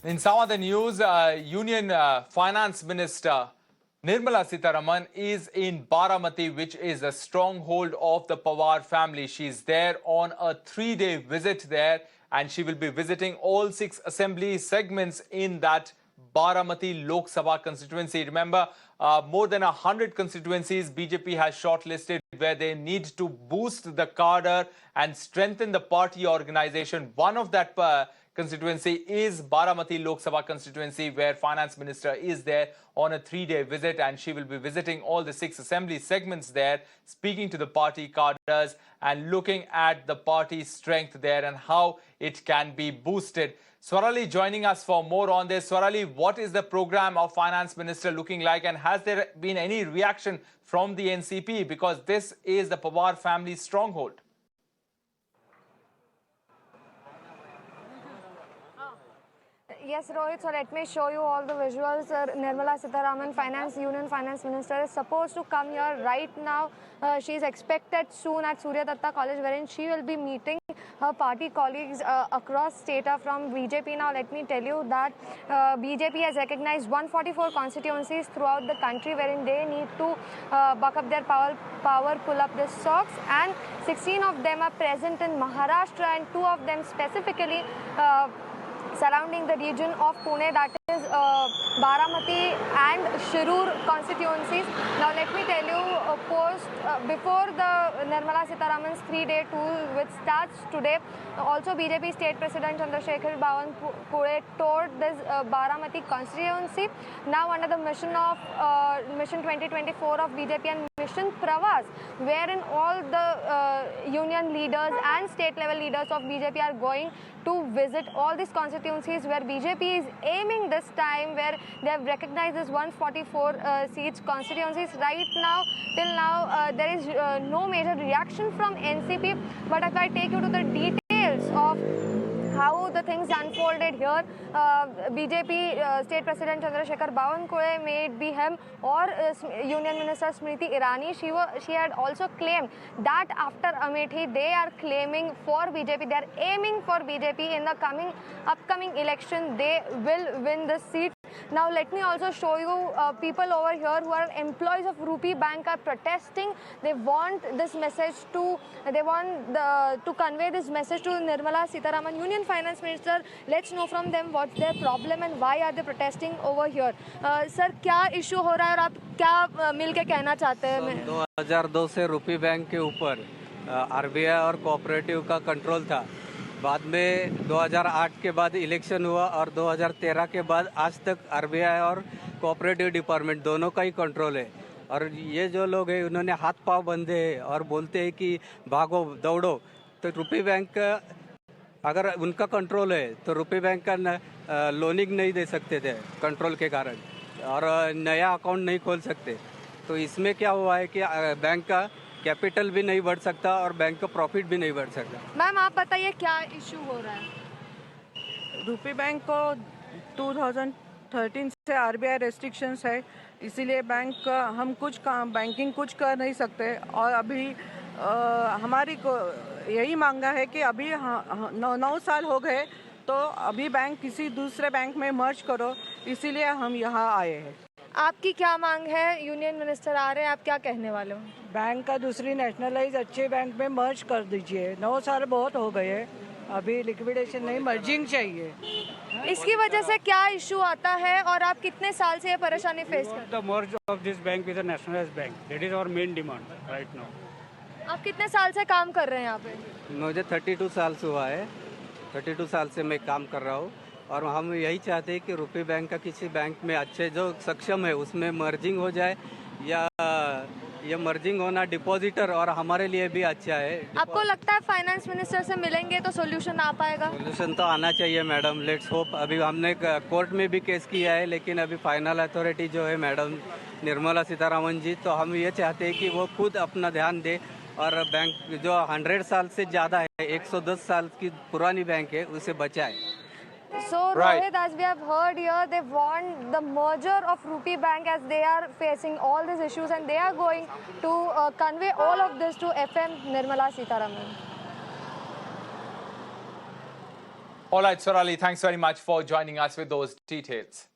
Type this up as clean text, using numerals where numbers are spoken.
In some other news, Union Finance Minister Nirmala Sitharaman is in Baramati, which is a stronghold of the Pawar family. She's there on a 3-day visit there, and she will be visiting all 6 assembly segments in that Baramati Lok Sabha constituency. Remember, more than 100 constituencies BJP has shortlisted where they need to boost the cadre and strengthen the party organization. One of that constituency is Baramati Lok Sabha constituency, where Finance Minister is there on a 3-day visit, and she will be visiting all the 6 assembly segments there, speaking to the party cadres and looking at the party's strength there and how it can be boosted. Swarali joining us for more on this. Swarali, what is the program of Finance Minister looking like, and has there been any reaction from the NCP, because this is the Pawar family's stronghold? Yes, Rohit, so let me show you all the visuals. Nirmala Sitharaman, Union Finance Minister, is supposed to come here right now. She is expected soon at Surya Datta College, wherein she will be meeting her party colleagues across state from BJP. Now, let me tell you that BJP has recognized 144 constituencies throughout the country, wherein they need to buck up their power, pull up their socks, and 16 of them are present in Maharashtra, and 2 of them specifically surrounding the region of Pune, that is Baramati and Shirur constituencies. Now let me tell you, before the Nirmala Sitharaman's 3-day tour, which starts today, also BJP State President Chandrasekhar Bavanpure toured this Baramati constituency, now under the mission of Mission 2024 of BJP and Mission Pravas, wherein all the union leaders and state level leaders of BJP are going to visit all these constituencies where BJP is aiming this time, where they have recognized this 144 seats constituencies. Right now, till now, there is no major reaction from NCP. But if I take you to the details of how the things unfolded here, BJP State President Chandrasekhar Bavanpure, may it be him or Union Minister Smriti Irani, she had also claimed that after Amethi, they are claiming for BJP, they are aiming for BJP in the upcoming election. They will win the seat. Now let me also show you people over here who are employees of Rupee Bank are protesting. They want this message to, to convey this message to Nirmala Sitharaman, Union Finance Minister. Let's know from them what's their problem and why are they protesting over here. Sir, क्या issue हो रहा है और आप क्या मिलके कहना चाहते हैं? 2002 से रूपी बैंक के ऊपर आरबीआई और कोऑपरेटिव का कंट्रोल था। बाद में 2008 के बाद इलेक्शन हुआ और 2013 के बाद आज तक आरबीआई और कोऑपरेटिव डिपार्टमेंट दोनों का ही कंट्रोल है। और ये जो लोग हैं उन्होंने हाथ पांव बंधे हैं और बोलते हैं कि भागो दौड़ो। तो रुपी बैंक का अगर उनका कंट्रोल है तो रुपी बैंक का लोनिंग नहीं दे सकते थे कंट्रोल के कारण, और नया अकाउंट नहीं खोल सकते। तो इसमें क्या हुआ है कि बैंक का कैपिटल भी नहीं बढ़ सकता और बैंक का प्रॉफिट भी नहीं बढ़ सकता। मैम आप बताइए क्या इशू हो रहा है? रूपी बैंक को 2013 से आरबीआई रेस्ट्रिक्शंस है, इसीलिए बैंक का हम कुछ काम बैंकिंग कुछ कर नहीं सकते। और अभी हमारी को यही मांगा है कि अभी 9 साल हो गए, तो अभी बैंक किसी दूसरे बैंक में मर्ज करो, इसीलिए हम यहाँ आए हैं। आपकी क्या मांग है? यूनियन मिनिस्टर आ रहे हैं, आप क्या कहने वाले हो? बैंक का दूसरी नेशनलाइज अच्छे बैंक में मर्ज कर दीजिए। 9 साल बहुत हो गए, अभी लिक्विडेशन नहीं, मर्जिंग चाहिए। इसकी वजह से क्या इशू आता है और आप कितने साल से ये परेशानी फेस कर रहे हैं? The merge of this bank with a nationalized bank, that is our main demand right now. आप कितने साल से काम कर रहे हैं यहाँ पे? मुझे 32 साल से हुआ है, 32 साल से मैं काम कर रहा हूँ। और हम यही चाहते हैं कि रुपी बैंक का किसी बैंक में अच्छे जो सक्षम है उसमें मर्जिंग हो जाए, या ये मर्जिंग होना डिपॉजिटर और हमारे लिए भी अच्छा है। आपको लगता है फाइनेंस मिनिस्टर से मिलेंगे तो सोल्यूशन आ पाएगा? सोल्यूशन तो आना चाहिए मैडम, लेट्स होप। अभी हमने कोर्ट में भी केस किया है, लेकिन अभी फाइनल अथॉरिटी जो है मैडम निर्मला सीतारामन जी, तो हम ये चाहते हैं कि वो खुद अपना ध्यान दे और बैंक जो 100 साल से ज़्यादा है, 110 साल की पुरानी बैंक है, उसे बचाए। So Rohit, as we have heard here, they want the merger of Rupee Bank as they are facing all these issues, and they are going to convey all of this to FM Nirmala Sitharaman. All right, Sorali, thanks very much for joining us with those details.